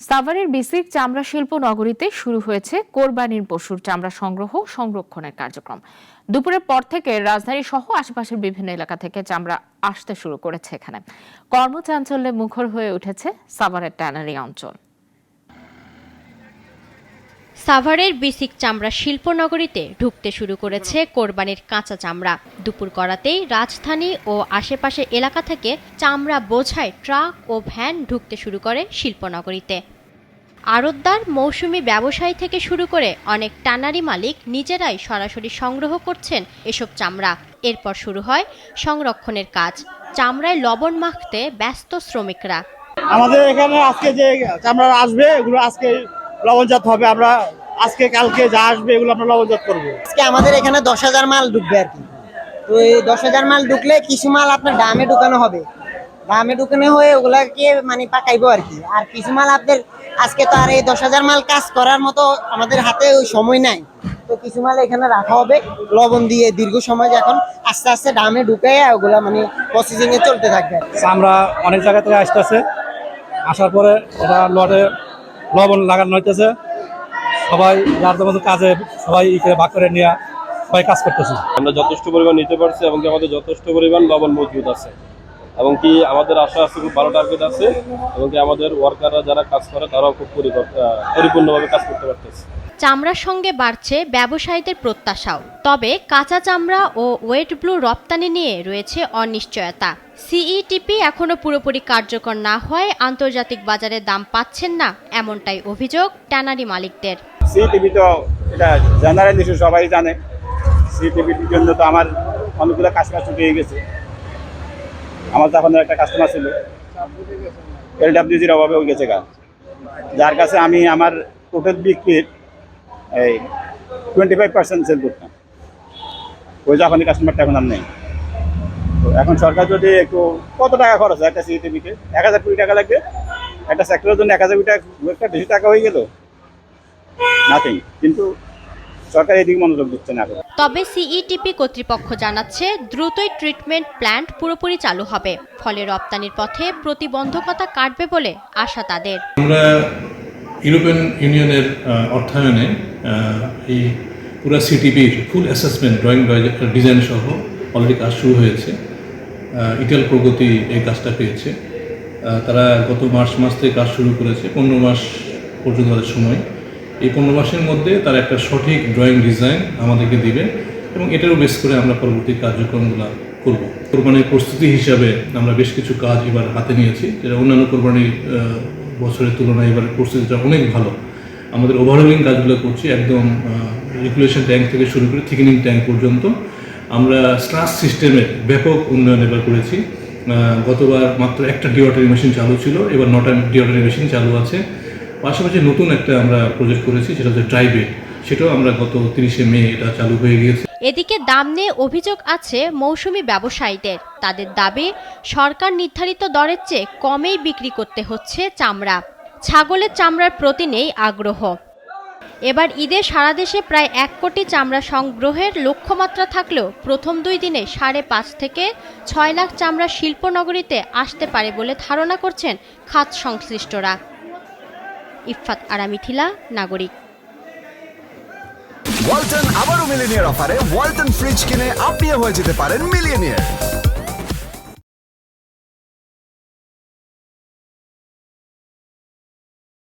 সাভারের বিসিক চামড়া শিল্প নগরীতে শুরু হয়েছে কোরবানির পশুর চামড়া সংগ্রহ সংরক্ষণের কার্যক্রম। দুপুরের পর থেকে রাজধানী সহ আশেপাশের বিভিন্ন এলাকা থেকে চামড়া আসতে শুরু করেছে। এখানে কর্মচাঞ্চল্যে মুখর হয়ে উঠেছে সাভারের ট্যানারি অঞ্চল। সাভারের বিসিক চামড়া শিল্পনগরীতে ঢুকতে শুরু করেছে কোরবানির কাঁচা চামড়া। দুপুর গড়াতেই রাজধানী ও আশেপাশের এলাকা থেকে চামড়া বোঝাই ট্রাক ও ভ্যান ঢুকতে শুরু করে শিল্পনগরীতে। আড়তদার, মৌসুমি ব্যবসায়ী থেকে শুরু করে অনেক ট্যানারি মালিক নিজেরাই সরাসরি সংগ্রহ করছেন এসব চামড়া। এরপর শুরু হয় সংরক্ষণের কাজ। চামড়ায় লবণ মাখতে ব্যস্ত শ্রমিকরা। আমাদের এখানে আজকে যে চামড়া আসবে এগুলো আজকে লবণজাত হবে। আমরা আজকে কালকে যা আসবে এগুলো আমরা লবণজাত করবো। আজকে আমাদের এখানে 10,000 মাল ঢুকবে আর কি। তো এই 10,000 মাল ঢুকলে কিছু মাল আপনার ডামে ঢুকানো হবে। ডামে ঢুকানো হয়ে ওগুলাকে মানে পাকাইবো আর কি। আর কিছু মাল আপনাদের আজকে তো আর এই 10,000 মাল কাজ করার মতো আমাদের হাতে ওই সময় নাই। তো কিছু মাল এখানে রাখা হবে লবণ দিয়ে দীর্ঘ সময়, এখন আস্তে আস্তে ডামে ঢুকাইয়া ওগুলা মানে প্রসেসিং এ চলতে থাকবে। চামড়া অনেক জায়গা থেকে আসতেছে, আসার পরে এটা লটে লবণ লাগানো হইতেছে। সবাই যার মতো কাজে সবাই ভাগ করে নিয়ে সবাই কাজ করতেছে। আমরা যথেষ্ট পরিমাণ নিতে পারছি এবং আমাদের যথেষ্ট পরিমাণ লবণ মজুদ আছে এবং কি আমাদের আশা আছে খুব ভালো টার্গেট আছে এবং কি আমাদের ওয়ার্কাররা যারা কাজ করে তারাও খুব পরিপূর্ণভাবে কাজ করতে পারতেছে। চামড়ার সঙ্গে বাড়ছে ব্যবসায়ীদের প্রত্যাশাও। তবে কাঁচা চামড়া ও ওয়েট ব্লু রপ্তানি নিয়ে রয়েছে অনিশ্চয়তা। সিইটিপি এখনো পুরোপুরি কার্যকর না হওয়ায় আন্তর্জাতিক বাজারে দাম পাচ্ছেন না, এমনটাই অভিযোগ ট্যানারি মালিকদের। সিটিভি তো এটা জেনারেল ইস্যু, সবাই জানে। সিটিভির জন্য তো আমার অনেকগুলো কাস্টমার ছুটে গেছে। আমার তখন একটা কাস্টমার ছিল LWG'র অভাবে হয়ে গেছে গা, যার কাছে আমি আমার টোটাল বিক্রির এই 25% সেল করতাম। ওই যখনই কাস্টমারটা এখন আর নেই। তো এখন সরকার যদি একটু কত টাকা খরচ হয় একটা সিটিভিতে, 1,000 কোটি টাকা লাগবে একটা সেক্টরের জন্য। 1,000 কোটি টাকা একটা বেশি টাকা হয়ে গেল নাথিং, কিন্তু সরকার এদিকে মনোযোগ দিচ্ছে না। তবে সিইটিপি কর্তৃপক্ষ জানাচ্ছে দ্রুতই ট্রিটমেন্ট প্ল্যান্ট পুরোপুরি চালু হবে, ফলে রপ্তানির পথে প্রতিবন্ধকতা কাটবে বলে আশা তাদের। আমরা ইউরোপিয়ান ইউনিয়নের অর্থায়নে এই পুরো সিটিপির ফুল অ্যাসেসমেন্ট ড্রয়িং ডিজাইন সহ অলরেডি কাজ শুরু হয়েছে। ইটাল প্রগতি এই কাজটা পেয়েছে। তারা গত মার্চ মাস থেকে কাজ শুরু করেছে। 15 মাস পর্যন্ত তাদের সময়। এই 15 মাসের মধ্যে তারা একটা সঠিক ড্রয়িং ডিজাইন আমাদেরকে দিবে এবং এটারও বেস করে আমরা পরবর্তী কার্যক্রমগুলো করব। কোরবানির প্রস্তুতি হিসাবে আমরা বেশ কিছু কাজ এবার হাতে নিয়েছি, যেটা অন্যান্য কোরবানির বছরের তুলনায় এবার প্রস্তুতিটা অনেক ভালো। আমাদের ওভারঅলিং কাজগুলো করছি, একদম রেগুলেশন ট্যাঙ্ক থেকে শুরু করে থিকেনিং ট্যাঙ্ক পর্যন্ত। আমরা স্ট্রাস সিস্টেমের ব্যাপক উন্নয়ন এবার করেছি। গতবার মাত্র একটা ডিওয়াটারি মেশিন চালু ছিল, এবার 9টা ডিওয়াটারি মেশিন চালু আছে। পাশাপাশি নতুন একটা আমরা প্রজেক্ট করেছি, সেটা হচ্ছে ড্রাইভেট। সেটাও আমরা গত 30শে মে এটা চালু হয়ে গিয়েছে। এদিকে দাম নিয়ে অভিযোগ আছে মৌসুমি ব্যবসায়ীদের। তাদের দাবি সরকার নির্ধারিত দরের চেয়ে কমেই বিক্রি করতে হচ্ছে চামড়া। ছাগলের চামড়ার প্রতি নেই আগ্রহ। এবার ঈদে সারা দেশে প্রায় 1 কোটি চামড়া সংগ্রহের লক্ষ্যমাত্রা থাকলেও প্রথম 2 দিনে 5.5 থেকে 6 লাখ চামড়া শিল্পনগরীতে আসতে পারে বলে ধারণা করছেন খাত সংশ্লিষ্টরা। ইফফাত আরা মিথিলা, নাগরিক। ওয়ালটন আবারও মিলিনিয়ার অফারে ওয়ালটন ফ্রিজ কিনে আপনিও হয়ে যেতে পারেন মিলিয়নিয়ার।